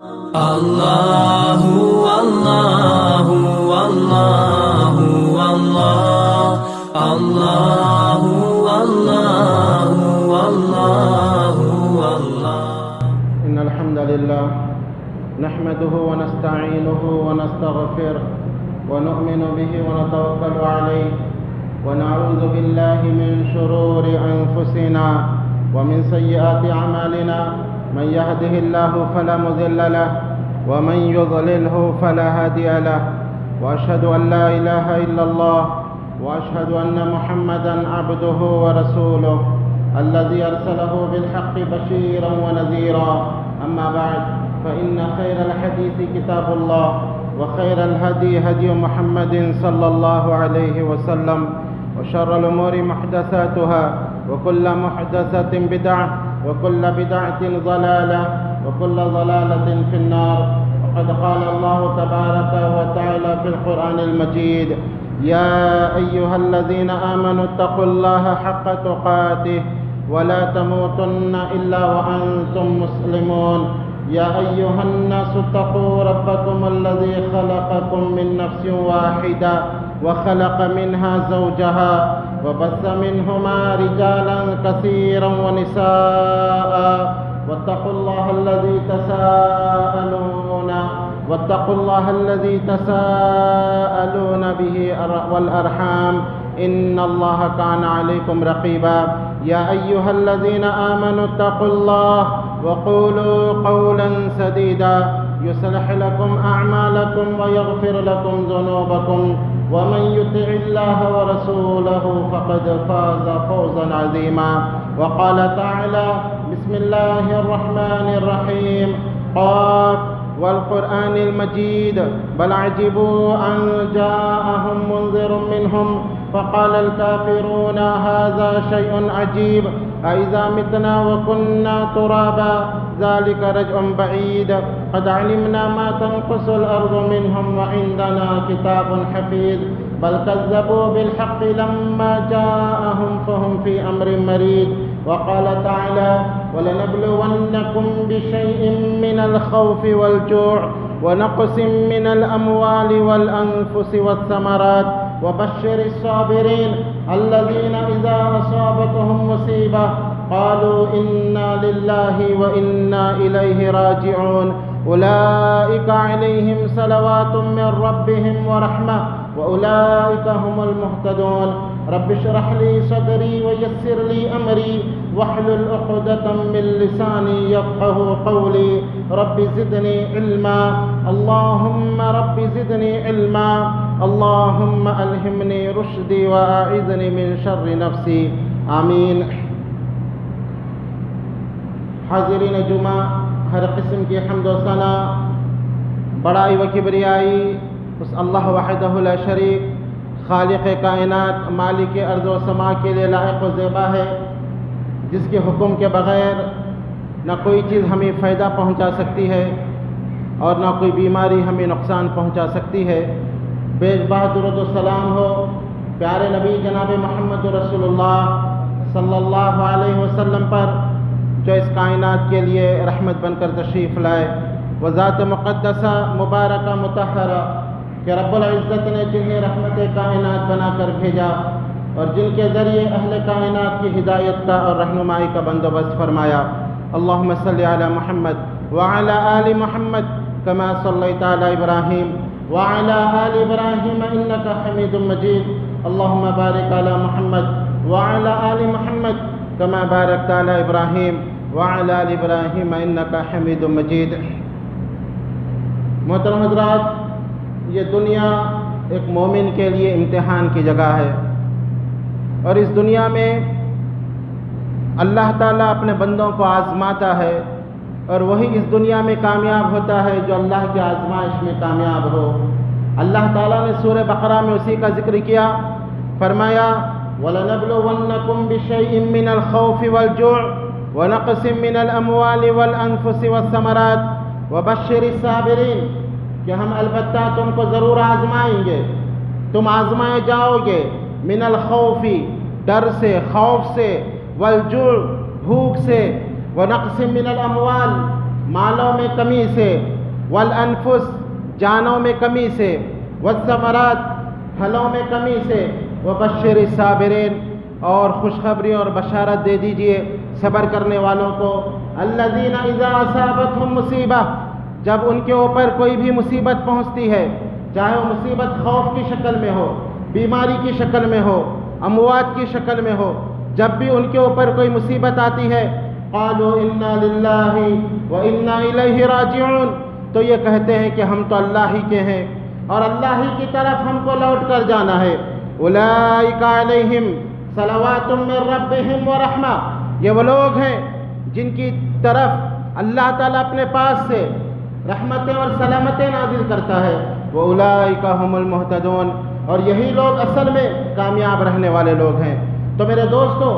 الله والله والله والله الله والله والله والله. إن الحمد لله نحمده ونستعينه ونستغفره ونؤمن به ونتوكل عليه ونعوذ بالله من شرور أنفسنا ومن سيئات أعمالنا. من يهده الله فلا مضل له ومن يضلله فلا هادي له. وأشهد أن لا إله إلا الله وأشهد أن محمدا عبده ورسوله الذي أرسله بالحق بشيرا ونذيرا. أما بعد فإن خير الحديث كتاب الله وخير الهدي هدي محمد صلى الله عليه وسلم وشر الأمور محدثاتها وكل محدثة بدعة وكل بدعة ضلالة وكل ضلالة في النار. وقد قال الله تبارك وتعالى في القرآن المجيد: يا أيها الذين آمنوا اتقوا الله حق تقاته ولا تموتن إلا وأنتم مسلمون. يا أيها الناس اتقوا ربكم الذي خلقكم من نفس واحدة وخلق منها زوجها وبث منهما رجالا كثيرا ونساء واتقوا الله الذي تساءلون به والأرحام إن الله كان عليكم رقيبا. يا أيها الذين آمنوا اتقوا الله وقولوا قولا سديدا يصلح لكم أعمالكم ويغفر لكم ذنوبكم ومن يطع الله ورسوله فقد فاز فوزا عظيما. وقال تعالى: بسم الله الرحمن الرحيم. قاف والقرآن المجيد بل عجبوا أن جاءهم منذر منهم فقال الكافرون هذا شيء عجيب أإذا متنا وكنا ترابا ذلك رجع بعيد قد علمنا ما تنقص الأرض منهم وعندنا كتاب حفيظ بل كذبوا بالحق لما جاءهم فهم في أمر مريج. وقال تعالى: ولنبلونكم بشيء من الخوف والجوع ونقص من الأموال والأنفس والثمرات وبشر الصابرين الذين إذا أصابتهم مصيبة قالوا إنا لله وإنا إليه راجعون أولئك عليهم صلوات من ربهم ورحمة وأولئك هم المهتدون. رب اشرح لي صدري ويسر لي أمري واحلل عقدة من لساني يفقه قولي. رب زدني علما اللهم رب زدني علما اللهم ألهمني رشدي وأعذني من شر نفسي آمين. حاضرین جمعہ، ہر قسم کی حمد و ثنا، بڑائی و کبریائی اس اللہ وحدہ لا شریک خالق کائنات مالک ارض و سما کے لیے لائق و زیبا ہے، جس کے حکم کے بغیر نہ کوئی چیز ہمیں فائدہ پہنچا سکتی ہے اور نہ کوئی بیماری ہمیں نقصان پہنچا سکتی ہے۔ بے بہت درود و سلام ہو پیارے نبی جناب محمد رسول اللہ صلی اللہ علیہ وسلم پر، جو اس کائنات کے لیے رحمت بن کر تشریف لائے۔ وہ ذات مقدسہ مبارکہ مطہرہ کہ رب العزت نے جنہیں رحمت کائنات بنا کر بھیجا اور جن کے ذریعے اہل کائنات کی ہدایت کا اور رہنمائی کا بندوبست فرمایا۔ اللہم صلی علی محمد وعلی آل محمد کما صلیت علی ابراہیم وعلی آل ابراہیم انکا حمید مجید۔ اللہم بارک علی محمد وعلی آل محمد کما بارکت علی ابراہیم وعلی آل ابراہیم انکا حمید مجید۔ محترم حضرات، یہ دنیا ایک مومن کے لیے امتحان کی جگہ ہے، اور اس دنیا میں اللہ تعالیٰ اپنے بندوں کو آزماتا ہے، اور وہی اس دنیا میں کامیاب ہوتا ہے جو اللہ کی آزمائش میں کامیاب ہو۔ اللہ تعالیٰ نے سورہ بقرہ میں اسی کا ذکر کیا، فرمایا: وَلَنَبْلُوَنَّكُمْ بِشَيْءٍ مِّنَ الْخَوْفِ وَالْجُوعِ وَنَقْصٍ مِّنَ الْأَمْوَالِ وَالْأَنفُسِ وَالثَّمَرَاتِ وَبَشِّرِ الصَّابِرِينَ، کہ ہم البتہ تم کو ضرور آزمائیں گے، تم آزمائے جاؤ گے، من الخوف ڈر سے، خوف سے، والجوع بھوک سے، ونقص من الاموال مالوں میں کمی سے، والانفس جانوں میں کمی سے، والثمرات پھلوں میں کمی سے، وبشر الصابرین اور خوشخبری اور بشارت دے دیجئے صبر کرنے والوں کو، الذین اذا اصابتهم مصیبہ جب ان کے اوپر کوئی بھی مصیبت پہنچتی ہے، چاہے وہ مصیبت خوف کی شکل میں ہو، بیماری کی شکل میں ہو، اموات کی شکل میں ہو، جب بھی ان کے اوپر کوئی مصیبت آتی ہے، قالوا انا للہ وانا الیہ راجعون، تو یہ کہتے ہیں کہ ہم تو اللہ ہی کے ہیں اور اللہ ہی کی طرف ہم کو لوٹ کر جانا ہے۔ اولئک علیہم صلوات من ربہم ورحمہ، یہ وہ لوگ ہیں جن کی طرف اللہ تعالیٰ اپنے پاس سے رحمتیں اور سلامتیں نازل کرتا ہے۔ وَأُولَئِكَ هُمُ الْمُهْتَدُونَ، اور یہی لوگ اصل میں کامیاب رہنے والے لوگ ہیں۔ تو میرے دوستو،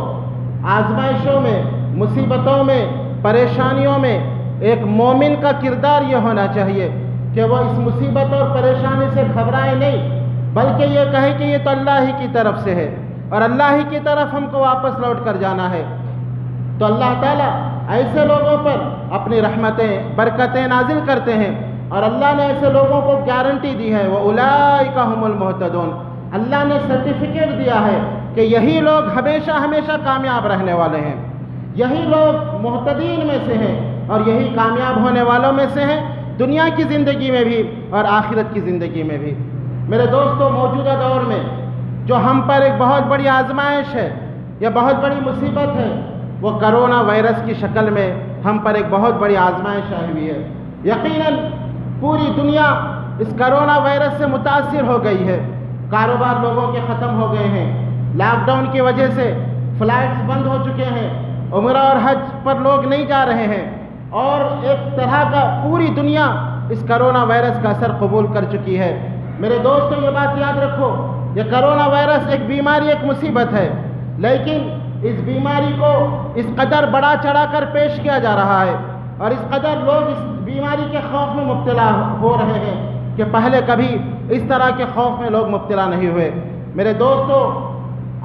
آزمائشوں میں، مصیبتوں میں، پریشانیوں میں ایک مومن کا کردار یہ ہونا چاہیے کہ وہ اس مصیبت اور پریشانی سے گھبرائے نہیں، بلکہ یہ کہے کہ یہ تو اللہ ہی کی طرف سے ہے اور اللہ ہی کی طرف ہم کو واپس لوٹ کر جانا ہے۔ تو اللہ تعالیٰ ایسے لوگوں پر اپنی رحمتیں، برکتیں نازل کرتے ہیں، اور اللہ نے ایسے لوگوں کو گارنٹی دی ہے، وَأُولَئِكَ هُمُ الْمُهْتَدُونَ، اللہ نے سرٹیفکیٹ دیا ہے کہ یہی لوگ ہمیشہ ہمیشہ کامیاب رہنے والے ہیں، یہی لوگ مہتدین میں سے ہیں اور یہی کامیاب ہونے والوں میں سے ہیں، دنیا کی زندگی میں بھی اور آخرت کی زندگی میں بھی۔ میرے دوستو، موجودہ دور میں جو ہم پر ایک بہت بڑی آزمائش ہے یا بہت بڑی مصیبت ہے، وہ کرونا وائرس کی شکل میں ہم پر ایک بہت بڑی آزمائش آئی ہوئی ہے۔ یقیناً پوری دنیا اس کرونا وائرس سے متاثر ہو گئی ہے، کاروبار لوگوں کے ختم ہو گئے ہیں، لاک ڈاؤن کی وجہ سے فلائٹس بند ہو چکے ہیں، عمرہ اور حج پر لوگ نہیں جا رہے ہیں، اور ایک طرح کا پوری دنیا اس کرونا وائرس کا اثر قبول کر چکی ہے۔ میرے دوستو، یہ بات یاد رکھو، یہ کرونا وائرس ایک بیماری، ایک مصیبت ہے، لیکن اس بیماری کو اس قدر بڑا چڑھا کر پیش کیا جا رہا ہے اور اس قدر لوگ اس بیماری کے خوف میں مبتلا ہو رہے ہیں کہ پہلے کبھی اس طرح کے خوف میں لوگ مبتلا نہیں ہوئے۔ میرے دوستو،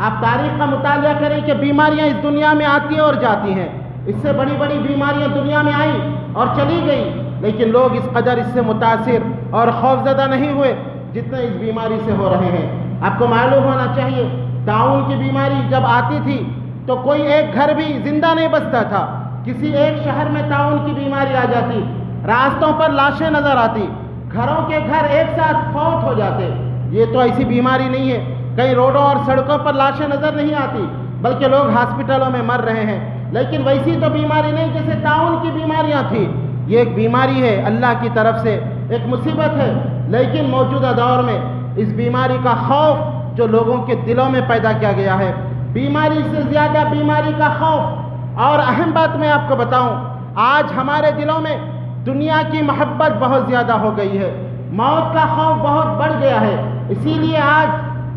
آپ تاریخ کا مطالعہ کریں کہ بیماریاں اس دنیا میں آتی ہیں اور جاتی ہیں، اس سے بڑی بڑی بیماریاں دنیا میں آئیں اور چلی گئیں، لیکن لوگ اس قدر اس سے متاثر اور خوفزدہ نہیں ہوئے جتنے اس بیماری سے ہو رہے ہیں۔ آپ کو معلوم ہونا چاہیے، طاعون کی بیماری جب آتی تھی تو کوئی ایک گھر بھی زندہ نہیں بچتا تھا، کسی ایک شہر میں طاعون کی بیماری آ جاتی، راستوں پر لاشیں نظر آتی، گھروں کے گھر ایک ساتھ فوت ہو جاتے۔ یہ تو ایسی بیماری نہیں ہے، کئی روڈوں اور سڑکوں پر لاشیں نظر نہیں آتی، بلکہ لوگ ہاسپٹلوں میں مر رہے ہیں، لیکن ویسی تو بیماری نہیں جیسے طاعون کی بیماریاں تھیں۔ یہ ایک بیماری ہے، اللہ کی طرف سے ایک مصیبت ہے، لیکن موجودہ دور میں اس بیماری کا خوف جو لوگوں کے دلوں میں پیدا کیا گیا ہے، بیماری سے زیادہ بیماری کا خوف۔ اور اہم بات میں آپ کو بتاؤں، آج ہمارے دلوں میں دنیا کی محبت بہت زیادہ ہو گئی ہے، موت کا خوف بہت بڑھ گیا ہے، اسی لیے آج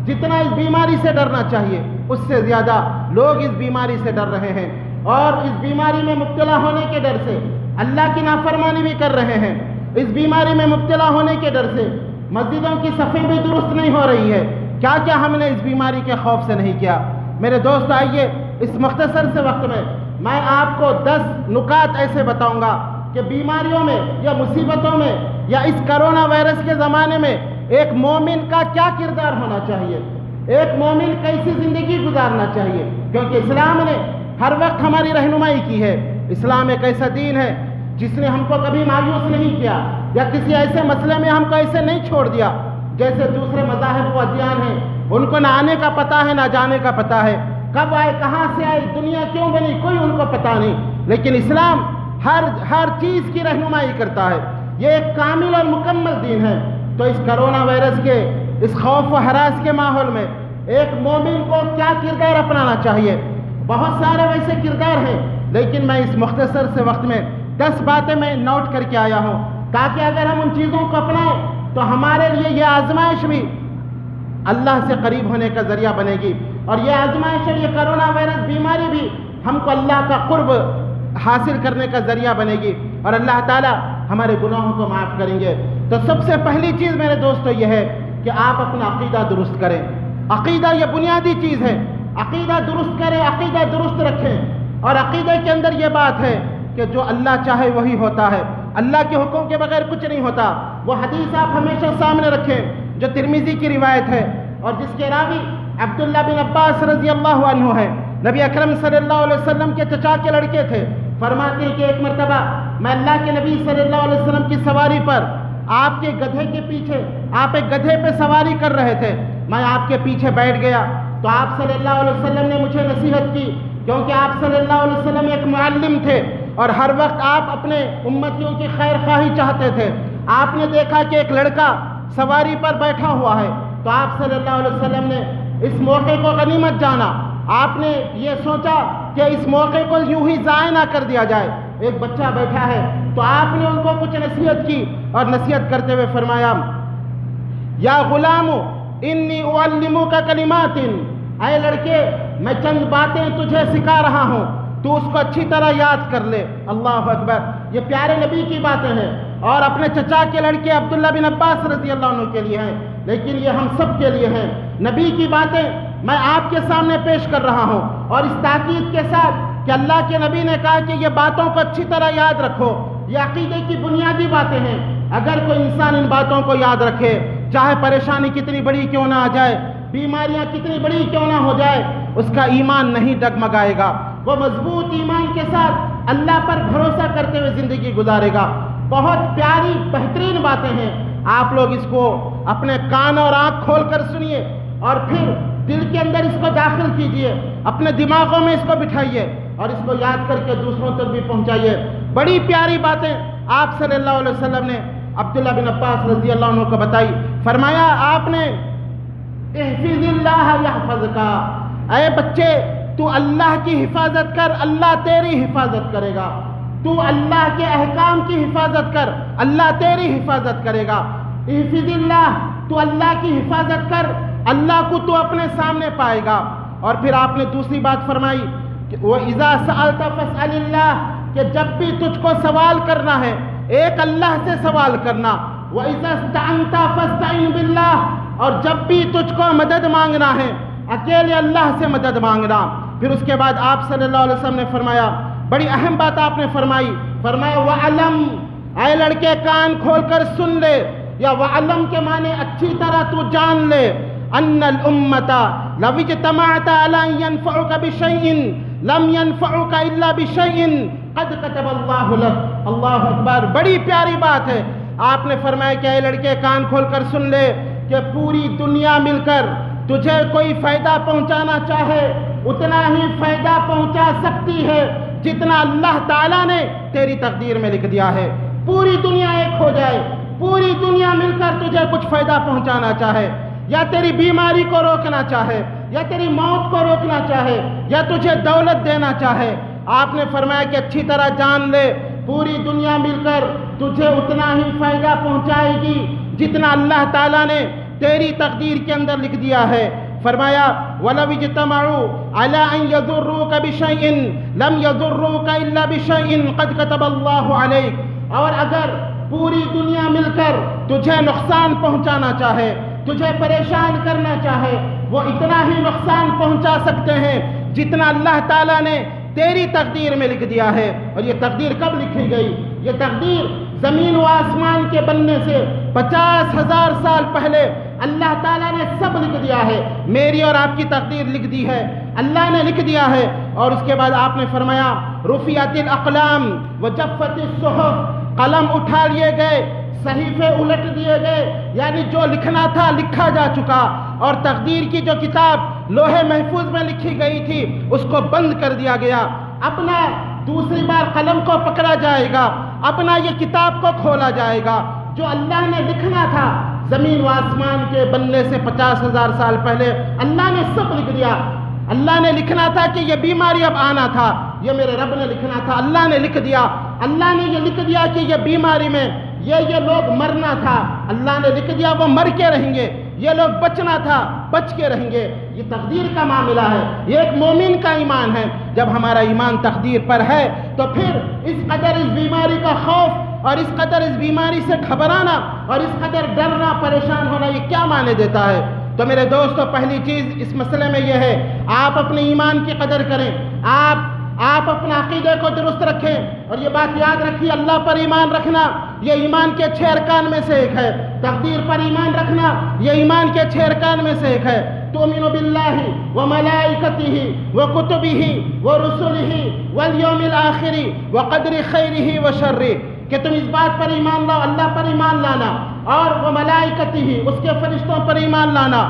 جتنا اس بیماری سے ڈرنا چاہیے اس سے زیادہ لوگ اس بیماری سے ڈر رہے ہیں، اور اس بیماری میں مبتلا ہونے کے ڈر سے اللہ کی نافرمانی بھی کر رہے ہیں، اس بیماری میں مبتلا ہونے کے ڈر سے مسجدوں کی صفیں بھی درست نہیں ہو رہی ہے۔ کیا کیا ہم نے اس بیماری کے خوف سے نہیں کیا؟ میرے دوست، آئیے اس مختصر سے وقت میں آپ کو 10 نکات ایسے بتاؤں گا کہ بیماریوں میں یا مصیبتوں میں یا اس کرونا وائرس کے زمانے میں ایک مومن کا کیا کردار ہونا چاہیے، ایک مومن کیسی زندگی گزارنا چاہیے، کیونکہ اسلام نے ہر وقت ہماری رہنمائی کی ہے۔ اسلام ایک ایسا دین ہے جس نے ہم کو کبھی مایوس نہیں کیا یا کسی ایسے مسئلے میں ہم کو ایسے نہیں چھوڑ دیا جیسے دوسرے مذاہب و ادیان ہیں، ان کو نہ آنے کا پتہ ہے نہ جانے کا پتہ ہے، کب آئے، کہاں سے آئے، دنیا کیوں بنی، کوئی ان کو پتہ نہیں، لیکن اسلام ہر چیز کی رہنمائی کرتا ہے۔ یہ ایک کامل اور مکمل دین ہے۔ تو اس کرونا وائرس کے اس خوف و ہراس کے ماحول میں ایک مومن کو کیا کردار اپنانا چاہیے؟ بہت سارے ویسے کردار ہیں، لیکن میں اس مختصر سے وقت میں 10 باتیں میں نوٹ کر کے آیا ہوں تاکہ اگر ہم ان چیزوں کو اپنائیں تو ہمارے لیے یہ آزمائش بھی اللہ سے قریب ہونے کا ذریعہ بنے گی، اور یہ آزمائش اور یہ کرونا وائرس بیماری بھی ہم کو اللہ کا قرب حاصل کرنے کا ذریعہ بنے گی، اور اللہ تعالیٰ ہمارے گناہوں کو معاف کریں گے۔ تو سب سے پہلی چیز میرے دوستو یہ ہے کہ آپ اپنا عقیدہ درست کریں۔ عقیدہ یہ بنیادی چیز ہے، عقیدہ درست کریں، عقیدہ درست رکھیں، اور عقیدے کے اندر یہ بات ہے کہ جو اللہ چاہے وہی ہوتا ہے، اللہ کے حکم کے بغیر کچھ نہیں ہوتا۔ وہ حدیث آپ ہمیشہ سامنے رکھیں جو ترمذی کی روایت ہے اور جس کے راوی عبداللہ بن عباس رضی اللہ عنہ ہے۔ نبی اکرم صلی اللہ علیہ وسلم کے چچا کے لڑکے تھے۔ فرماتے ہیں کہ ایک مرتبہ میں اللہ کے نبی صلی اللہ علیہ وسلم کی سواری پر آپ کے گدھے کے پیچھے، آپ ایک گدھے پہ سواری کر رہے تھے، میں آپ کے پیچھے بیٹھ گیا تو آپ صلی اللہ علیہ وسلم نے مجھے نصیحت کی، کیونکہ آپ صلی اللہ علیہ وسلم ایک معلم تھے اور ہر وقت آپ اپنے امتیوں کی خیر خواہی چاہتے تھے۔ آپ نے دیکھا کہ ایک لڑکا سواری پر بیٹھا ہوا ہے تو آپ صلی اللہ علیہ وسلم نے اس موقع کو غنیمت جانا۔ آپ نے یہ سوچا کہ اس موقع کو یوں ہی ضائع نہ کر دیا جائے، ایک بچہ بیٹھا ہے تو آپ نے ان کو کچھ نصیحت کی اور نصیحت کرتے ہوئے فرمایا، یا غلام انی اعلمک کلمات، اے لڑکے میں چند باتیں تجھے سکھا رہا ہوں، تو اس کو اچھی طرح یاد کر لے۔ اللہ اکبر، یہ پیارے نبی کی باتیں ہیں اور اپنے چچا کے لڑکے عبداللہ بن عباس رضی اللہ عنہ کے لیے ہیں، لیکن یہ ہم سب کے لیے ہیں۔ نبی کی باتیں میں آپ کے سامنے پیش کر رہا ہوں اور اس تاکید کے ساتھ کہ اللہ کے نبی نے کہا کہ یہ باتوں کو اچھی طرح یاد رکھو، یہ عقیدے کی بنیادی باتیں ہیں۔ اگر کوئی انسان ان باتوں کو یاد رکھے، چاہے پریشانی کتنی بڑی کیوں نہ آ جائے، بیماریاں کتنی بڑی کیوں نہ ہو جائے، اس کا ایمان نہیں ڈگمگائے گا، وہ مضبوط ایمان کے ساتھ اللہ پر بھروسہ کرتے ہوئے زندگی گزارے گا۔ بہت پیاری بہترین باتیں ہیں، آپ لوگ اس کو اپنے کان اور آنکھ کھول کر سنیے اور پھر دل کے اندر اس کو داخل کیجئے، اپنے دماغوں میں اس کو بٹھائیے اور اس کو یاد کر کے دوسروں تک بھی پہنچائیے۔ بڑی پیاری باتیں آپ صلی اللہ علیہ وسلم نے عبداللہ بن عباس رضی اللہ عنہ کو بتائی۔ فرمایا آپ نے، احفظ اللہ یحفظک، اے بچے تو اللہ کی حفاظت کر، اللہ تیری حفاظت کرے گا۔ تو اللہ کے احکام کی حفاظت کر، اللہ تیری حفاظت کرے گا۔ احفظ اللہ، تو اللہ کی حفاظت کر، اللہ کو تو اپنے سامنے پائے گا۔ اور پھر آپ نے دوسری بات فرمائی کہ وَإِذَا سَأَلْتَ فَاسْأَلِ اللَّهِ، کہ جب بھی تجھ کو سوال کرنا ہے ایک اللہ سے سوال کرنا۔ وَإِذَا اسْتَعَنْتَ فَاسْتَعِنْ بِاللَّهِ، اور جب بھی تجھ کو مدد مانگنا ہے اکیلے اللہ سے مدد مانگنا۔ پھر اس کے بعد آپ صلی اللہ علیہ وسلم نے فرمایا، بڑی اہم بات آپ نے فرمائی، فرمایا وَعَلَمْ، اے لڑکے کان کھول کر سن لے، یا وَعَلَمْ کے معنی اچھی طرح تو جان لے، ان الامت لو اجتمعت علی ان ينفعك بشیء لم ينفعك الا بشیء قد كتب اللہ لك۔ اللہ اکبر، بڑی پیاری بات ہے۔ آپ نے فرمایا کہ اے لڑکے کان کھول کر سن لے کہ پوری دنیا مل کر تجھے کوئی فائدہ پہنچانا چاہے اتنا ہی فائدہ پہنچا سکتی ہے جتنا اللہ تعالیٰ نے تیری تقدیر میں لکھ دیا ہے۔ پوری دنیا ایک ہو جائے، پوری دنیا مل کر تجھے کچھ فائدہ پہنچانا چاہے، یا تیری بیماری کو روکنا چاہے، یا تیری موت کو روکنا چاہے، یا تجھے دولت دینا چاہے، آپ نے فرمایا کہ اچھی طرح جان لے پوری دنیا مل کر تجھے اتنا ہی فائدہ پہنچائے گی جتنا اللہ تعالیٰ نے تیری تقدیر کے اندر لکھ دیا ہے۔ فرمایا وَلَوْ اجْتَمَعُوا عَلَىٰ أَن يَضُرُّوكَ بِشَيْءٍ لَمْ يَضُرُّوكَ إِلَّا بِشَيْءٍ قَدْ كَتَبَ اللَّهُ عَلَيْكَ، اور اگر پوری دنیا مل کر تجھے نقصان پہنچانا چاہے، تجھے پریشان کرنا چاہے، وہ اتنا ہی نقصان پہنچا سکتے ہیں جتنا اللہ تعالیٰ نے تیری تقدیر میں لکھ دیا ہے۔ اور یہ تقدیر کب لکھی گئی؟ یہ تقدیر زمین و آسمان کے بننے سے 50,000 سال پہلے اللہ تعالیٰ نے سب لکھ دیا ہے۔ میری اور آپ کی تقدیر لکھ دی ہے، اللہ نے لکھ دیا ہے۔ اور اس کے بعد آپ نے فرمایا رفعت الاقلام وجفت الصحف، قلم اٹھا لیے گئے، صحیفے الٹ دیے گئے، یعنی جو لکھنا تھا لکھا جا چکا، اور تقدیر کی جو کتاب لوہے محفوظ میں لکھی گئی تھی اس کو بند کر دیا گیا۔ اپنا دوسری بار قلم کو پکڑا جائے گا، اپنا یہ کتاب کو کھولا جائے گا۔ جو اللہ نے لکھنا تھا زمین و آسمان کے بننے سے 50,000 سال پہلے اللہ نے سب لکھ دیا۔ اللہ نے لکھنا تھا کہ یہ بیماری اب آنا تھا، یہ میرے رب نے لکھنا تھا، اللہ نے لکھ دیا۔ اللہ نے یہ لکھ دیا کہ یہ بیماری میں یہ لوگ مرنا تھا، اللہ نے لکھ دیا وہ مر کے رہیں گے، یہ لوگ بچنا تھا بچ کے رہیں گے۔ یہ تقدیر کا معاملہ ہے، یہ ایک مومن کا ایمان ہے۔ جب ہمارا ایمان تقدیر پر ہے تو پھر اس قدر اس بیماری کا خوف اور اس قدر اس بیماری سے گھبرانا اور اس قدر ڈرنا پریشان ہونا یہ کیا معنی دیتا ہے؟ تو میرے دوستو، پہلی چیز اس مسئلے میں یہ ہے آپ اپنے ایمان کی قدر کریں، آپ آپ اپنا عقیدے کو درست رکھیں، اور یہ بات یاد رکھیے، اللہ پر ایمان رکھنا یہ ایمان کے 6 ارکان میں سے ایک ہے۔ تقدیر پر ایمان رکھنا یہ ایمان کے 6 ارکان میں سے ایک ہے۔ تؤمن باللہ وملائکتہ وکتبہ ورسلہ والیوم الآخر وقدر خیرہ وشرہ، کہ تم اس بات پر ایمان لاؤ، اللہ پر ایمان لانا، اور وہ ملائکتہ اس کے فرشتوں پر ایمان لانا،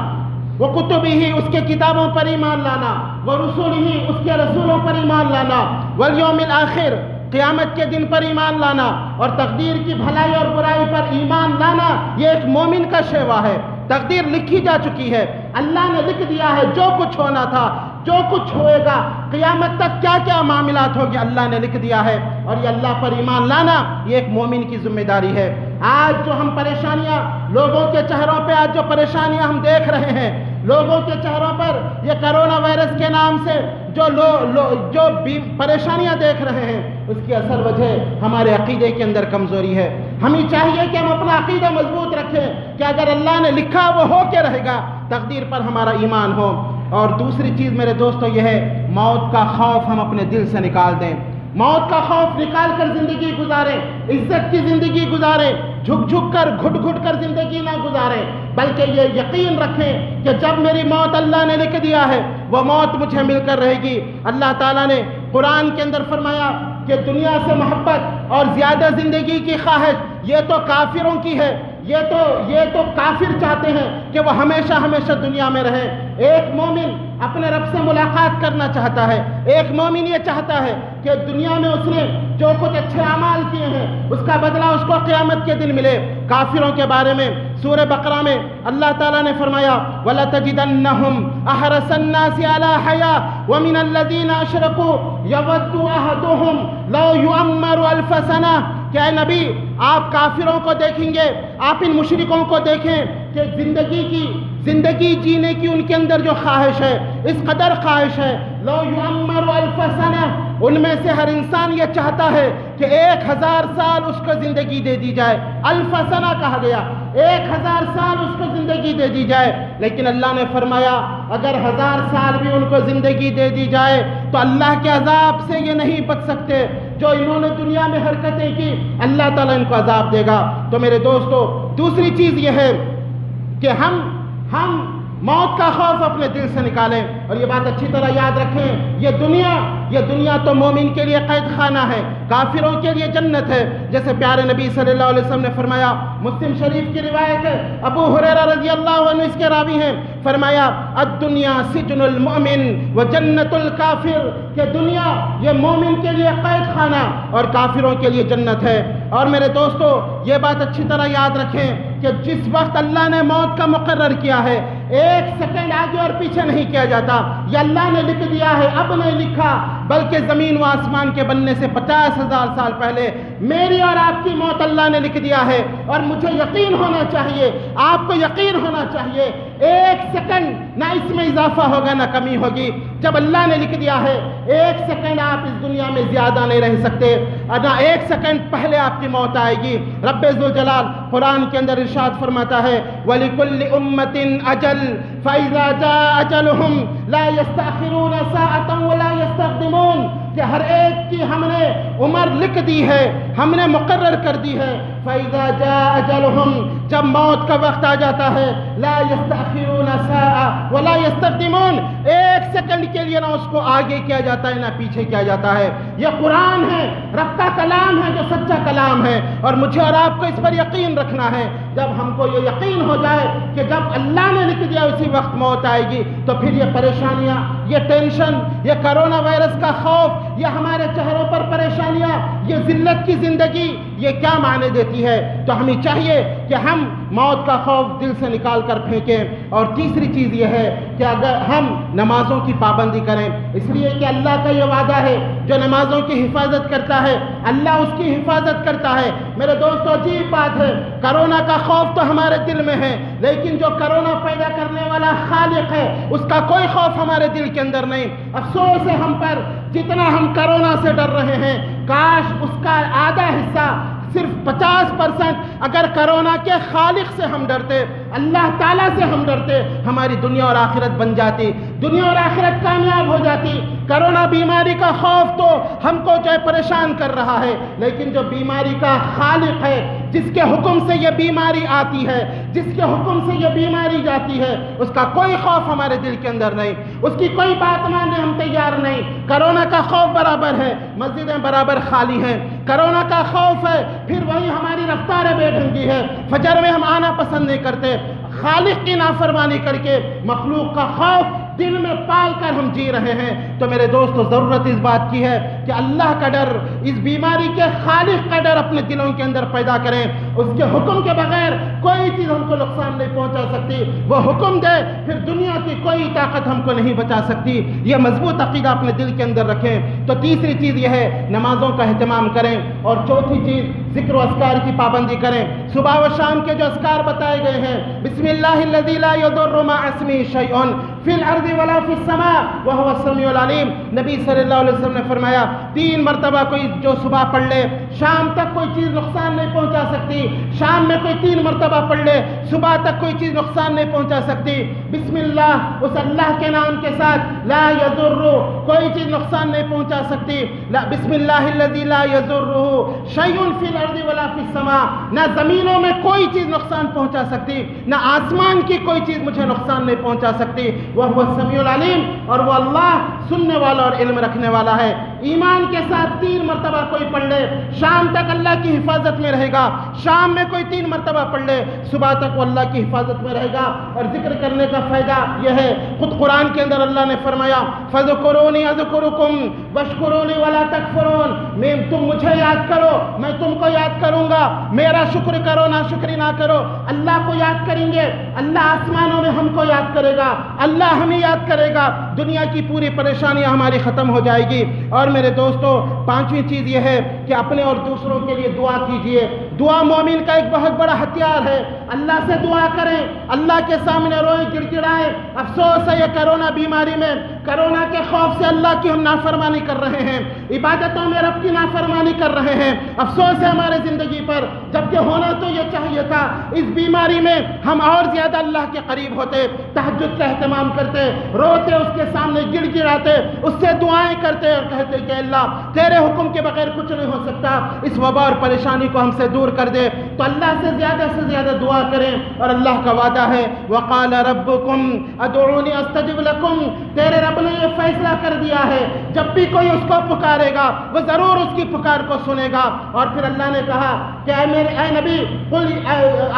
وہ کتبہ اس کے کتابوں پر ایمان لانا، وہ رسولہ اس کے رسولوں پر ایمان لانا، والیوم الآخر قیامت کے دن پر ایمان لانا، اور تقدیر کی بھلائی اور برائی پر ایمان لانا یہ ایک مومن کا شیوا ہے۔ تقدیر لکھی جا چکی ہے، اللہ نے لکھ دیا ہے جو کچھ ہونا تھا، جو کچھ ہوئے گا، قیامت تک کیا کیا معاملات ہوگی اللہ نے لکھ دیا ہے، اور یہ اللہ پر ایمان لانا یہ ایک مومن کی ذمہ داری ہے۔ آج جو ہم پریشانیاں لوگوں کے چہروں پہ آج جو پریشانیاں ہم دیکھ رہے ہیں، لوگوں کے چہروں پر یہ کرونا وائرس کے نام سے جو پریشانیاں دیکھ رہے ہیں، اس کی اصل وجہ ہمارے عقیدے کے اندر کمزوری ہے۔ ہمیں چاہیے کہ ہم اپنا عقیدہ مضبوط رکھیں کہ اگر اللہ نے لکھا وہ ہو کے رہے گا، تقدیر پر ہمارا ایمان ہو۔ اور دوسری چیز میرے دوستو یہ ہے، موت کا خوف ہم اپنے دل سے نکال دیں۔ موت کا خوف نکال کر زندگی گزاریں، عزت کی زندگی گزاریں، جھک جھک کر گھٹ گھٹ کر زندگی نہ گزاریں، بلکہ یہ یقین رکھیں کہ جب میری موت اللہ نے لکھ دیا ہے وہ موت مجھے مل کر رہے گی۔ اللہ تعالیٰ نے قرآن کے اندر فرمایا کہ دنیا سے محبت اور زیادہ زندگی کی خواہش یہ تو کافروں کی ہے، یہ تو کافر چاہتے ہیں کہ وہ ہمیشہ ہمیشہ دنیا میں رہے۔ ایک مومن اپنے رب سے ملاقات کرنا چاہتا ہے، ایک مومن یہ چاہتا ہے کہ دنیا میں اس نے جو کچھ اچھے اعمال کیے ہیں اس کا بدلہ اس کو قیامت کے دن ملے۔ کافروں کے بارے میں سورہ بقرہ میں اللہ تعالیٰ نے فرمایا وَلَتَجِدَنَّهُمْ أَحْرَصَ النَّاسِ عَلَىٰ حَيَاةٍ وَمِنَ الَّذِينَ أَشْرَكُوا يَوَدُّ أَحَدُهُمْ لَوْ يُعَمَّرُ أَلْفَ سَنَةٍ، کہ اے نبی آپ کافروں کو دیکھیں گے، آپ ان مشرکوں کو دیکھیں کہ زندگی جینے کی ان کے اندر جو خواہش ہے، اس قدر خواہش ہے، لو یعمر الف سنہ، ان میں سے ہر انسان یہ چاہتا ہے کہ 1000 سال اس کو زندگی دے دی جائے۔ الف سنہ کہا گیا، 1000 سال اس کو زندگی دے دی جائے، لیکن اللہ نے فرمایا اگر 1000 سال بھی ان کو زندگی دے دی جائے تو اللہ کے عذاب سے یہ نہیں بچ سکتے۔ جو انہوں نے دنیا میں حرکتیں کی اللہ تعالیٰ ان کو عذاب دے گا۔ تو میرے دوستو دوسری چیز یہ ہے کہ ہم موت کا خوف اپنے دل سے نکالیں، اور یہ بات اچھی طرح یاد رکھیں، یہ دنیا تو مومن کے لیے قید خانہ ہے، کافروں کے لیے جنت ہے۔ جیسے پیارے نبی صلی اللہ علیہ وسلم نے فرمایا، مسلم شریف کی روایت ہے، ابو ہریرہ رضی اللہ عنہ اس کے راوی ہیں، فرمایا الدنیا سجن المؤمن و جنت الکافر، کہ دنیا یہ مومن کے لیے قید خانہ اور کافروں کے لیے جنت ہے۔ اور میرے دوستو یہ بات اچھی طرح یاد رکھیں کہ جس وقت اللہ نے موت کا مقرر کیا ہے 1 سیکنڈ آگے اور پیچھے نہیں کیا جاتا، یہ اللہ نے لکھ دیا ہے، اب نہیں لکھا، بلکہ زمین و آسمان کے بننے سے 50,000 سال پہلے میری اور آپ کی موت اللہ نے لکھ دیا ہے۔ اور مجھے یقین ہونا چاہیے، آپ کو یقین ہونا چاہیے، 1 سیکنڈ نہ اس میں اضافہ ہوگا نہ کمی ہوگی۔ جب اللہ نے لکھ دیا ہے 1 سیکنڈ آپ اس دنیا میں زیادہ نہیں رہ سکتے، اور نہ 1 سیکنڈ پہلے آپ کی موت آئے گی۔ رب ذوالجلال قرآن کے اندر ارشاد فرماتا ہے وَلِكُلِّ أُمَّةٍ أَجَلٌ فَإِذَا جَاءَ أَجَلُهُمْ لَا يَسْتَأْخِرُونَ سَاعَةً وَلَا يَسْتَقْدِمُونَ، کہ ہر ایک کی ہم نے عمر لکھ دی ہے، ہم نے مقرر کر دی ہے۔ فَإِذَا جَاءَ أَجَلُهُمْ، جب موت کا وقت آ جاتا ہے، لَا يَسْتَأْخِرُونَ سَاعَةً وَلَا يَسْتَقْدِمُونَ، 1 سیکنڈ کے لیے نہ اس کو آگے کیا جاتا ہے نہ پیچھے کیا جاتا ہے۔ یہ قرآن ہے، رب کا کلام ہے جو سچا کلام ہے، اور مجھے اور آپ کو اس پر یقین رکھنا ہے۔ جب ہم کو یہ یقین ہو جائے کہ جب اللہ نے لکھ دیا اسی وقت موت آئے گی، تو پھر یہ پریشانیاں، یہ ٹینشن، یہ کرونا وائرس کا خوف، یہ ہمارے چہروں پر پریشانیاں، یہ ذلت کی زندگی، یہ کیا معنی دیتی ہے؟ تو ہمیں چاہیے کہ ہم موت کا خوف دل سے نکال کر پھینکیں۔ اور تیسری چیز یہ ہے کہ اگر ہم نمازوں کی پابندی کریں، اس لیے کہ اللہ کا یہ وعدہ ہے جو نمازوں کی حفاظت کرتا ہے اللہ اس کی حفاظت کرتا ہے۔ میرے دوستو عجیب بات ہے، کرونا کا خوف تو ہمارے دل میں ہے، لیکن جو کرونا پیدا کرنے والا خالق ہے اس کا کوئی خوف ہمارے دل کے اندر نہیں۔ افسوس ہے ہم پر، جتنا ہم کرونا سے ڈر رہے ہیں، کاش اس کا آدھا حصہ، صرف 50% اگر کرونا کے خالق سے ہم ڈرتے اللہ تعالیٰ سے ہم ڈرتے، ہماری دنیا اور آخرت بن جاتی، دنیا اور آخرت کامیاب ہو جاتی۔ کرونا بیماری کا خوف تو ہم کو جو ہے پریشان کر رہا ہے، لیکن جو بیماری کا خالق ہے، جس کے حکم سے یہ بیماری آتی ہے، جس کے حکم سے یہ بیماری جاتی ہے، اس کا کوئی خوف ہمارے دل کے اندر نہیں، اس کی کوئی بات ماننے ہم تیار نہیں۔ کرونا کا خوف برابر ہے، مسجدیں برابر خالی ہیں، کرونا کا خوف ہے، پھر وہی ہماری رفتار بے ڈھنگی ہے، فجر میں ہم آنا پسند نہیں کرتے، خالق کی نافرمانی کر کے مخلوق کا خوف دل میں پال کر ہم جی رہے ہیں۔ تو میرے دوستو، ضرورت اس بات کی ہے کہ اللہ کا ڈر، اس بیماری کے خالق کا ڈر اپنے دلوں کے اندر پیدا کریں۔ اس کے حکم کے بغیر کوئی چیز ہم کو نقصان نہیں پہنچا سکتی، وہ حکم دے پھر دنیا کی کوئی طاقت ہم کو نہیں بچا سکتی۔ یہ مضبوط عقیدہ اپنے دل کے اندر رکھیں۔ تو تیسری چیز یہ ہے، نمازوں کا اہتمام کریں، اور چوتھی چیز ذکر و اذکار کی پابندی کریں۔ صبح و شام کے جو اذکار بتائے گئے ہیں، بسم اللہ الذی لا یضر مع اسمہ شیء فی الارض ولا فی السماء وهو السمیع العلیم، نبی صلی اللہ علیہ وسلم نے فرمایا 3 مرتبہ کوئی جو صبح پڑھ لے، شام تک کوئی چیز نقصان نہیں پہنچا سکتی، شام میں کوئی 3 مرتبہ پڑھ لے، صبح تک کوئی چیز نقصان نہیں پہنچا سکتی۔ بسم اللہ، اس اللہ کے نام کے ساتھ، لا یضر، کوئی چیز نقصان نہیں پہنچا سکتی، بسم اللہ الذی لا یضرہ شیء فی الارض ولا فی السماء، نہ زمینوں میں کوئی چیز نقصان پہنچا سکتی، نہ آسمان کی کوئی چیز مجھے نقصان نہیں پہنچا سکتی، وہ السمیع العلیم، اور وہ اللہ سننے والا اور علم رکھنے والا ہے۔ ایمان کے ساتھ 3 مرتبہ کوئی پڑھ لے، شام تک اللہ کی حفاظت میں رہے گا، شام میں کوئی 3 مرتبہ پڑھ لے، صبح تک وہ اللہ کی حفاظت میں رہے گا۔ اور ذکر کرنے کا فائدہ یہ ہے، خود قرآن کے اندر اللہ نے فرمایا فَاذْكُرُونِي أَذْكُرُكُمْ وَاشْكُرُوا لِي وَلَا تَكْفُرُونَ، تم مجھے یاد کرو، میں تم کو یاد کروں گا، میرا شکر کرو، نا شکری نہ کرو۔ اللہ کو یاد کریں گے، اللہ آسمانوں میں ہم کو یاد کرے گا، اللہ ہمیں یاد کرے گا، دنیا کی پوری پریشانیاں ہماری ختم ہو جائے گی۔ اور میرے دوستو، 5ویں چیز یہ ہے کہ اپنے اور دوسروں کے لیے دعا کیجئے۔ دعا مومن کا ایک بہت بڑا ہتھیار ہے۔ اللہ سے دعا کریں، اللہ کے سامنے روئیں، گڑ گڑائیں۔ افسوس ہے یہ کرونا بیماری میں، کرونا کے خوف سے اللہ کی ہم نافرمانی کر رہے ہیں، عبادتوں میں رب کی نافرمانی کر رہے ہیں۔ افسوس ہے ہمارے زندگی پر، جبکہ ہونا تو یہ چاہیے تھا، اس بیماری میں ہم اور زیادہ اللہ کے قریب ہوتے، تہجد کا اہتمام کرتے، روتے اس کے سامنے، گڑ گڑاتے، اس سے دعائیں کرتے اور کہتے کہ اللہ تیرے حکم کے بغیر کچھ نہیں ہو سکتا، اس وبا اور پریشانی کو ہم سے دور کر دے۔ تو اللہ سے زیادہ دعا کریں، اور اللہ کا وعدہ ہے وَقَالَ رَبُّكُمْ ادْعُونِي أَسْتَجِبْ لَكُمْ، تیرے رب نے یہ فیصلہ کر دیا ہے، جب بھی کوئی اس کو پکارے گا وہ ضرور اس کی پکار کو سنے گا۔ اور پھر اللہ نے کہا کہ اے نبی،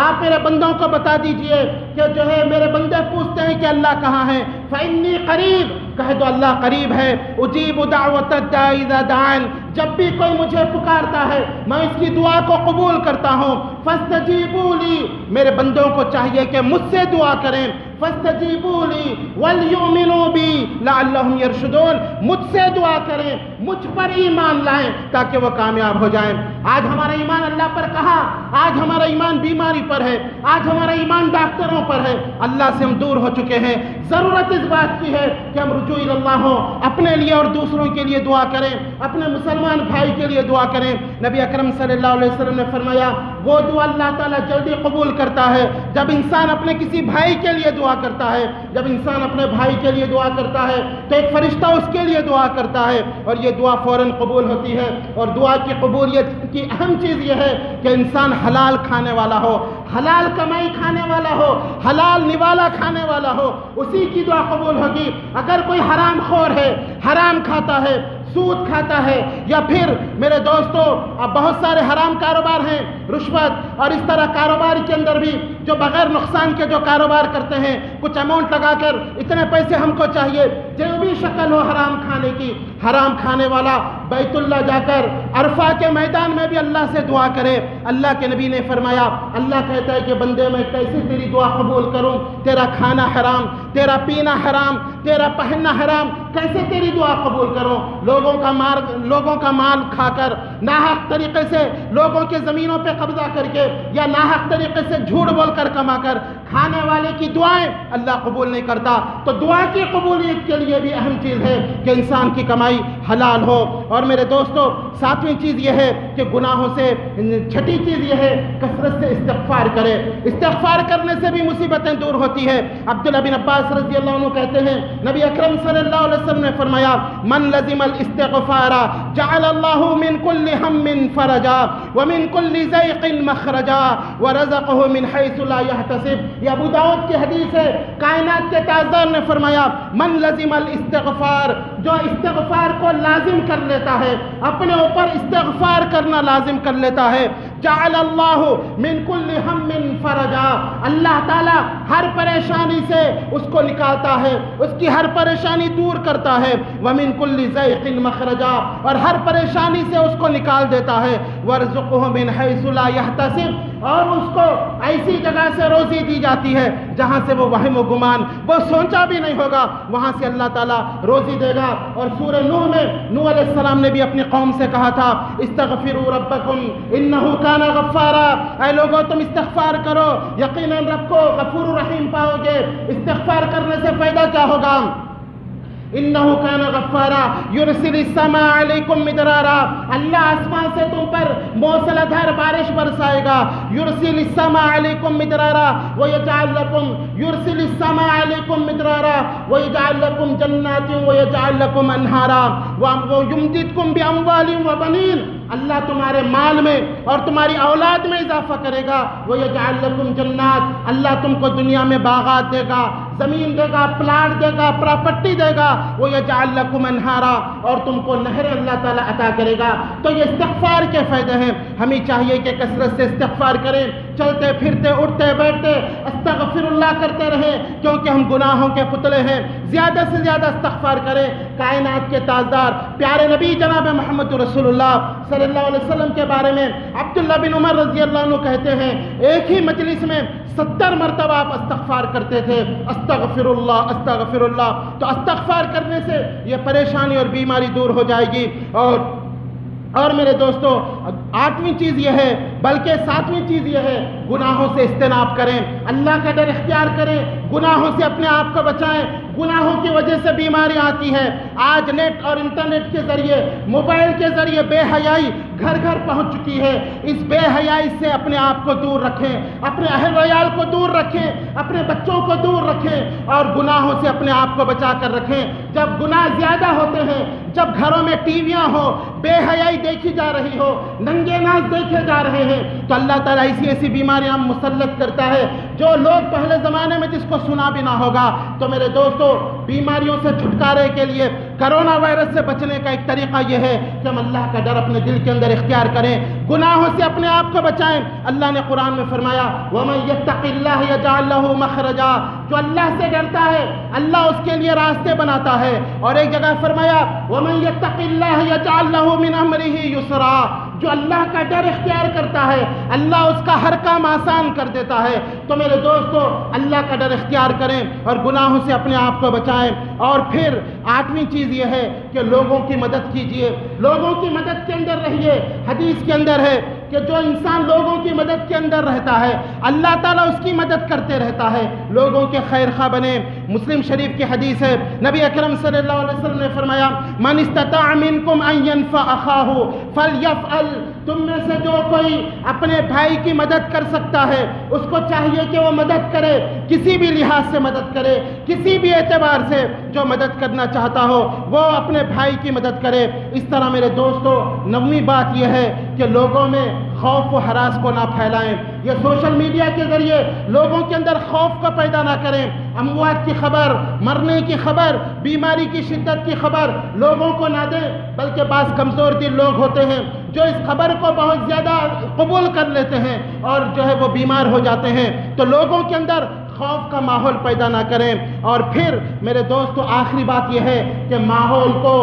آپ میرے بندوں کو بتا دیجئے کہ جو ہے میرے بندے پوچھتے ہیں کہ اللہ کہاں ہے، فَإِنِّي قَرِيب، کہہ دو اللہ قریب ہے، اجیب دعوت الداعی اذا دعان، جب بھی کوئی مجھے پکارتا ہے میں اس کی دعا کو قبول کرتا ہوں۔ فاستجیبوا لی، میرے بندوں کو چاہیے کہ مجھ سے دعا کریں، فاستجیبوا لی ولیؤمنوا بی لعلہم یرشدون، مجھ سے دعا کریں، مجھ پر ایمان لائیں تاکہ وہ کامیاب ہو جائیں۔ آج ہمارا ایمان اللہ پر کہاں، آج ہمارا ایمان بیماری پر ہے، آج ہمارا ایمان ڈاکٹروں پر ہے، اللہ سے ہم دور ہو چکے ہیں۔ ضرورت اس بات کی ہے کہ ہم رجوع اللہ ہوں، اپنے لیے اور دوسروں کے لیے دعا کریں، اپنے مسلمان بھائی کے لیے دعا کریں۔ نبی اکرم صلی اللہ علیہ وسلم نے فرمایا وہ دعا اللہ تعالیٰ جلدی قبول کرتا ہے جب انسان اپنے کسی بھائی کے لیے دعا کرتا ہے۔ جب انسان اپنے بھائی کے لیے دعا کرتا ہے تو ایک فرشتہ اس کے لیے دعا کرتا ہے، اور یہ دعا فوراً قبول ہوتی ہے۔ اور دعا کی قبولیت کی اہم چیز یہ ہے کہ انسان حلال کھانے والا ہو، حلال کمائی کھانے والا ہو، حلال نوالا کھانے والا ہو، اسی کی دعا قبول ہوگی۔ اگر کوئی حرام خور ہے، حرام کھاتا ہے، سود کھاتا ہے، یا پھر میرے دوستو اب بہت سارے حرام کاروبار ہیں، رشوت اور اس طرح کاروبار کے اندر بھی جو بغیر نقصان کے جو کاروبار کرتے ہیں، کچھ اماؤنٹ لگا کر اتنے پیسے ہم کو چاہیے، جو بھی شکل ہو حرام کھانے کی، حرام کھانے والا بیت اللہ جا کر عرفہ کے میدان میں بھی اللہ سے دعا کرے۔ اللہ کے نبی نے فرمایا، اللہ کہتا ہے کہ بندے میں کیسے تیری دعا قبول کروں، تیرا کھانا حرام، تیرا پینا حرام، تیرا پہننا حرام، کیسے تیری دعا قبول کروں؟ لوگوں کا مال کھا کر، ناحق طریقے سے لوگوں کے زمینوں پہ قبضہ کر کے، یا ناحق طریقے سے جھوٹ بول کر کما کر کھانے والے کی دعائیں اللہ قبول نہیں کرتا، تو دعا کی قبولیت کے لیے بھی اہم چیز ہے کہ انسان کی کمائی حلال ہو۔ اور میرے دوستو، ساتویں چیز یہ ہے کہ گناہوں سے، چھٹی چیز یہ ہے کثرت سے استغفار کرے۔ استغفار کرنے سے بھی مصیبتیں دور ہوتی ہے۔ عبداللہ بن عباس رضی اللہ عنہ کہتے ہیں نبی اکرم صلی اللہ علیہ وسلم نے فرمایا من لزم الاستغفار جعل اللہ من کل ہم فرجا ومن کل ضیق مخرجا ورزقہ من حیث لا یحتسب۔ یہ ابو داؤد کی حدیث ہے۔ کائنات کے تاجدار نے فرمایا من لزم الاستغفار، جو استغفار کو لازم کر لیتا ہے، اپنے اوپر استغفار کرنا لازم کر لیتا ہے، جعل اللہ من کل ہم فرجا، اللہ تعالی ہر پریشانی سے اس کو نکالتا ہے، اس کی ہر پریشانی دور کرتا ہے، ومن کل ضیق مخرجا، اور ہر پریشانی سے اس کو نکال دیتا ہے، ورزقہ من حیث لا یحتسب، اور اس کو ایسی جگہ سے روزی دی جاتی ہے جہاں سے وہ وہم و گمان، وہ سوچا بھی نہیں ہوگا، وہاں سے اللہ تعالیٰ روزی دے گا۔ اور سورہ نوح میں نوح علیہ السلام نے بھی اپنی قوم سے کہا تھا استغفروا ربکم انہ کان غفارا، اے لوگو تم استغفار کرو، یقیناً رب کو غفور رحیم پاؤ گے۔ استغفار کرنے سے فائدہ کیا ہوگا؟ انہو کان غفارا یرسل السماء علیکم مدرارا، اللہ آسمان سے تم پر موسلا دھار بارش برسائے گا۔ یرسل السماء علیکم مدرارا ویجعل لکم، یرسل السماء علیکم مدرارا ویجعل لکم جنات ویجعل لکم انہارا ویمددکم باموال وبنین، اللہ تمہارے مال میں اور تمہاری اولاد میں اضافہ کرے گا۔ وَيَجْعَلْ لَكُمْ جَنَّاتٍ، اللہ تم کو دنیا میں باغات دے گا، زمین دے گا، plot they God, property they گا۔ وَيَجْعَلْ لَكُمْ أَنْهَارًا، اور تم کو نہریں اللہ تعالیٰ عطا کرے گا۔ تو یہ استغفار کے فائدے ہیں۔ ہمیں چاہیے کہ کثرت سے استغفار کریں، چلتے پھرتے اٹھتے بیٹھتے استغفر اللہ کرتے رہیں، کیونکہ ہم گناہوں کے پتلے ہیں۔ زیادہ سے زیادہ استغفار کریں۔ کائنات کے تاجدار پیارے نبی جناب محمد رسول اللہ صلی اللہ علیہ وسلم کے بارے میں عبداللہ بن عمر رضی اللہ عنہ کہتے ہیں ایک ہی مجلس میں 70 مرتبہ آپ استغفار کرتے تھے، استغفر اللہ استغفر اللہ۔ تو استغفار کرنے سے یہ پریشانی اور بیماری دور ہو جائے گی۔ اور میرے دوستو، 8ویں چیز یہ ہے، بلکہ 7ویں چیز یہ ہے، گناہوں سے اجتناب کریں، اللہ کا ڈر اختیار کریں، گناہوں سے اپنے آپ کو بچائیں۔ گناہوں کی وجہ سے بیماری آتی ہے۔ آج نیٹ اور انٹرنیٹ کے ذریعے، موبائل کے ذریعے بے حیائی گھر گھر پہنچ چکی ہے۔ اس بے حیائی سے اپنے آپ کو دور رکھیں، اپنے اہل ویال کو دور رکھیں، اپنے بچوں کو دور رکھیں، اور گناہوں سے اپنے آپ کو بچا کر رکھیں۔ جب گناہ زیادہ ہوتے ہیں، جب گھروں میں ٹی ویاں ہو، بے حیائی دیکھی جا رہی ہو، ننگے ناز دیکھے جا رہے ہیں، تو اللہ تعالیٰ ایسی بیماریاں مسلط کرتا ہے جو لوگ پہلے زمانے میں جس کو سنا بھی نہ ہوگا۔ تو میرے دوستو، بیماریوں سے چھٹکارے کے لیے، کرونا وائرس سے بچنے کا ایک طریقہ یہ ہے کہ ہم اللہ کا ڈر اپنے دل کے اندر اختیار کریں، گناہوں سے اپنے آپ کو بچائیں۔ اللہ نے قرآن میں فرمایا وَمَن يَتَّقِ اللَّهَ يَجْعَل لَّهُ مَخْرَجًا، جو اللہ سے ڈرتا ہے اللہ اس کے لیے راستے بناتا ہے۔ اور ایک جگہ فرمایا وَمَن يَتَّقِ اللَّهَ يَجْعَل لَّهُ مِنْ أَمْرِهِ يُسْرًا، جو اللہ کا ڈر اختیار کرتا ہے اللہ اس کا ہر کام آسان کر دیتا ہے۔ تو میرے دوستو، اللہ کا ڈر اختیار کریں اور گناہوں سے اپنے آپ کو بچائیں۔ اور پھر 8ویں چیز یہ ہے کہ لوگوں کی مدد کیجئے، لوگوں کی مدد کے اندر رہیے۔ حدیث کے اندر ہے کہ جو انسان لوگوں کی مدد کے اندر رہتا ہے اللہ تعالیٰ اس کی مدد کرتے رہتا ہے، لوگوں کے خیر خواہ بنے۔ مسلم شریف کی حدیث ہے، نبی اکرم صلی اللہ علیہ وسلم نے فرمایا من استطاع منکم ان ینفع اخاہ فلیفعل، تم میں سے جو کوئی اپنے بھائی کی مدد کر سکتا ہے اس کو چاہیے کہ وہ مدد کرے، کسی بھی لحاظ سے مدد کرے، کسی بھی اعتبار سے جو مدد کرنا چاہتا ہو وہ اپنے بھائی کی مدد کرے۔ اس طرح میرے دوستو، 9ویں بات یہ ہے کہ لوگوں میں خوف و ہراس کو نہ پھیلائیں۔ یہ سوشل میڈیا کے ذریعے لوگوں کے اندر خوف کو پیدا نہ کریں۔ اموات کی خبر، مرنے کی خبر، بیماری کی شدت کی خبر لوگوں کو نہ دیں، بلکہ بعض کمزور دل لوگ ہوتے ہیں جو اس خبر کو بہت زیادہ قبول کر لیتے ہیں اور جو ہے وہ بیمار ہو جاتے ہیں۔ تو لوگوں کے اندر خوف کا ماحول پیدا نہ کریں۔ اور پھر میرے دوستو، آخری بات یہ ہے کہ ماحول کو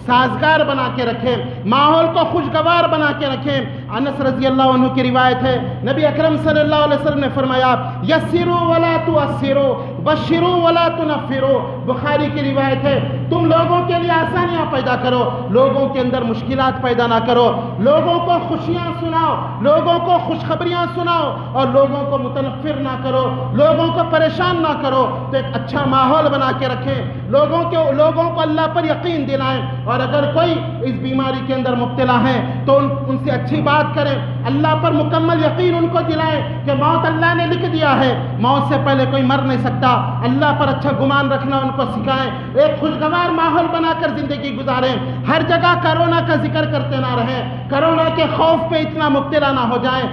سازگار بنا کے رکھیں، ماحول کو خوشگوار بنا کے رکھیں۔ انس رضی اللہ عنہ کی روایت ہے، نبی اکرم صلی اللہ علیہ وسلم نے فرمایا یسروا ولا تعسروا، بشروا ولا تنفروا، بخاری کی روایت ہے، تم لوگوں کے لیے آسانیاں پیدا کرو، لوگوں کے اندر مشکلات پیدا نہ کرو، لوگوں کو خوشیاں سناؤ، لوگوں کو خوشخبریاں سناؤ، اور لوگوں کو متنفر نہ کرو، لوگوں کو پریشان نہ کرو۔ تو ایک اچھا ماحول بنا کے رکھیں، لوگوں کو اللہ پر یقین دلائیں، اور اگر کوئی اس بیماری کے اندر مبتلا ہیں تو ان سے اچھی بات کریں، اللہ پر مکمل یقین ان کو دلائیں کہ موت اللہ نے لکھ دیا ہے، موت سے پہلے کوئی مر نہیں سکتا، اللہ پر اچھا گمان رکھنا ان کو سکھائیں، ایک خوشگوار ماحول بنا کر زندگی گزاریں، ہر جگہ کرونا کا ذکر کرتے نہ رہیں، کرونا کے خوف پہ اتنا مبتلا نہ ہو جائیں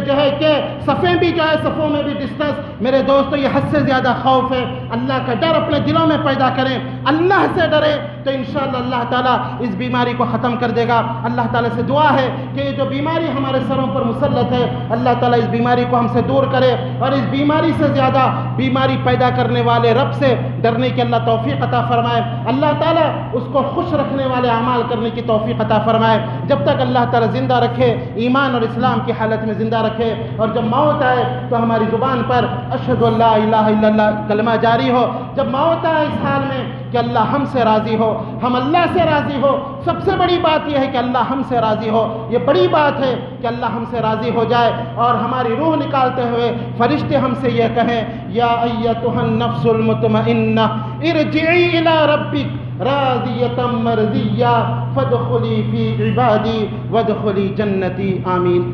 جو ہے کہ صفیں بھی جو ہے صفوں میں بھی ڈسٹنس۔ میرے دوستو، یہ حد سے زیادہ خوف ہے، اللہ کا ڈر اپنے دلوں میں پیدا کریں، اللہ سے ڈریں تو انشاءاللہ اللہ تعالیٰ اس بیماری کو ختم کر دے گا۔ اللہ تعالیٰ سے دعا ہے کہ یہ جو بیماری ہمارے سروں پر مسلط ہے، اللہ تعالیٰ اس بیماری کو ہم سے دور کرے، اور اس بیماری سے زیادہ بیماری پیدا کرنے والے رب سے ڈرنے کی اللہ توفیق عطا فرمائے، اللہ تعالیٰ اس کو خوش رکھنے والے اعمال کرنے کی توفیق عطا فرمائے۔ جب تک اللہ تعالیٰ زندہ رکھے، ایمان اور اسلام کی حالت میں زندہ رکھے، اور جب موت آئے تو ہماری زبان پر اشہد ان لا الہ الا اللہ کلمہ جاری ہو، جب موت آئے اس حال میں کہ اللہ ہم سے راضی ہو، ہم اللہ سے راضی ہو۔ سب سے بڑی بات یہ ہے کہ اللہ ہم سے راضی ہو، یہ بڑی بات ہے کہ اللہ ہم سے راضی ہو جائے، اور ہماری روح نکالتے ہوئے فرشتے ہم سے یہ کہیں، یا ایتھا النفس المطمئنہ ارجعی الی ربک راضیۃ مرضیہ فادخلی فی عبادی وادخلی جنتی، آمین۔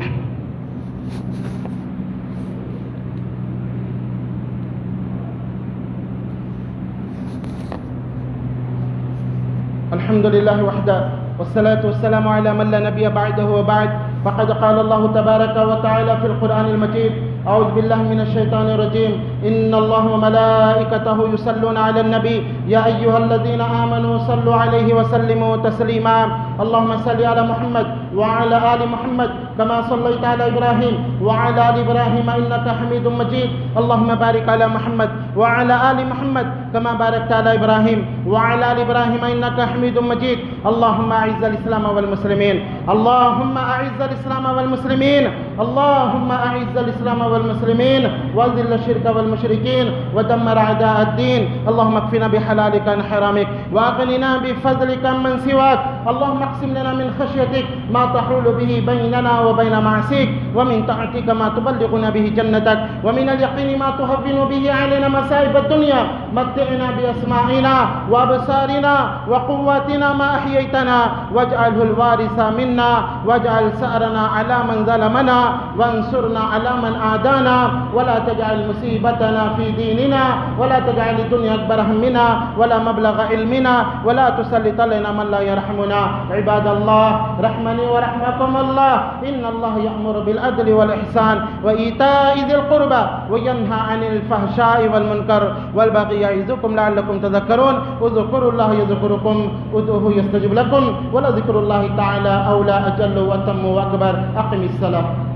الحمد لله وحده والصلاة والسلام على من لا نبي بعده وبعد، فقد قال الله تبارك وتعالى في القرآن المجيد: أعوذ بالله من الشيطان الرجيم، إن الله وملائكته يصلون على النبي يا أيها الذين آمنوا صلوا عليه وسلموا تسليما، اللهم صل على محمد وعلى آل محمد كما صليت على إبراهيم وعلى آل إبراهيم إنك حميد مجيد، اللهم بارك على محمد وعلى آل محمد كما باركت على إبراهيم وعلى آل إبراهيم إنك حميد مجيد، اللهم أعز الإسلام والمسلمين، اللهم أعز الإسلام والمسلمين، اللهم أعز الإسلام والمسلمين وأذل الشرك والمشركين ودمر أعداء الدين، اللهم اكفنا بحلالك عن حرامك وأغننا بفضلك من سواك، اللهم اقسم لنا من خشيتك ما تحول به بيننا وبين معصيك، ومن طاعتك ما تبلغنا به جنتك، ومن اليقين ما تهون به علينا مصائب الدنيا، متعنا بأسماعنا وأبصارنا وقواتنا ما أحييتنا، واجعله الوارث منا، واجعل ثأرنا على من ظلمنا، وانصرنا على من عادانا، ولا تجعل مصيبتنا في ديننا، ولا تجعل الدنيا أكبر همنا ولا مبلغ علمنا، ولا تسلط علينا من لا يرحمنا۔ عباد الله، رحمني ورحمكم الله، إن الله يأمر بالعدل والإحسان وإيتاء ذي القربى وينهى عن الفحشاء والمنكر والبغي يعظكم لعلكم تذكرون، اذكروا الله يذكركم، ادعوه يستجب لكم، ولذكر الله تعالى أولى أجل وأتم وأكبر۔ أقم الصلاة۔